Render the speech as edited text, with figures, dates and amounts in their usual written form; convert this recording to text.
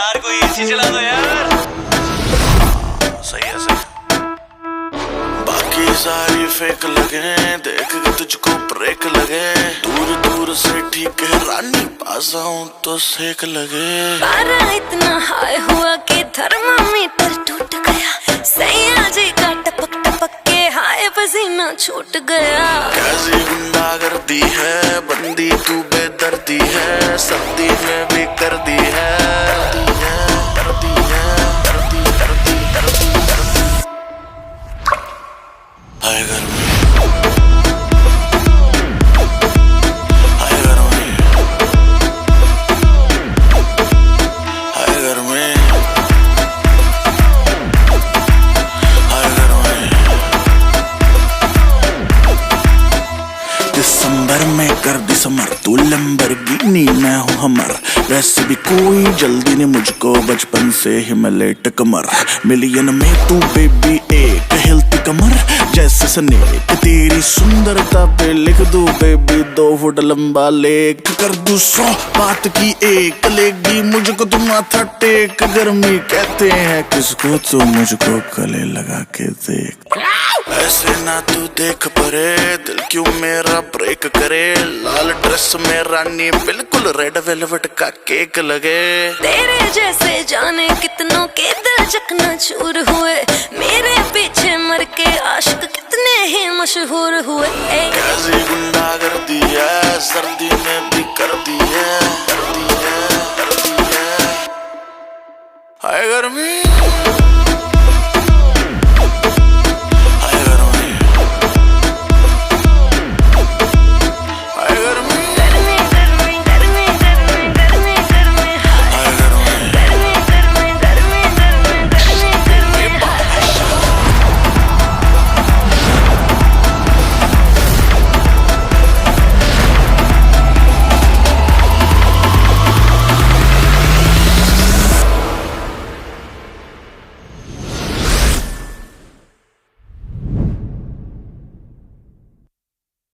यार कोई एसी चला दो यार। सही है सही। बाकी सारी फेक लगे, देख के तुझको ब्रेक लगे। दूर दूर से ठीक है रानी, पास आऊं तो सेक लगे। पारा इतना हाई हुआ कि थर्मामीटर टूट गया। सैया जी का टपक टपक के हाय पसीना छूट गया। कैसी गुंडागर्दी है, बंदी तू बेदर्दी है। सर्दी में भी कर दी है, हाय गर्मी, हाय गर्मी, हाय गर्मी, हाय गर्मी। दिसंबर में कर दिसंबर, तू लैम्बोर्गिनी मैं हूँ हमर। वैसे भी कोई जल्दी नहीं मुझको, बचपन से ही मैं लेट कमर। मिलियन में तू बेबी एक हिलती कमर जैसे स्नेक। तेरी सुंदरता पे लिख दूं बेबी 2 फुट लंबा लेख। कर दूं 100 बात की एक, लेगी मुझको तुम माथा टेक। गर्मी कहते हैं किसको, तो मुझको गले लगा के देख। ऐसे ना तू देख परे, दिल क्यों मेरा ब्रेक करे। लाल ड्रेस में रानी बिल्कुल रेड वेलवेट का केक लगे। तेरे जैसे जाने कितनों के दिल चकनाचूर हुए। मेरे पीछे मर के आशिक कितने ही मशहूर हुए। कैसी गुंडागर्दी है, सर्दी में भी कर दी है, कर दी है, कर दी है। हाय गर्मी।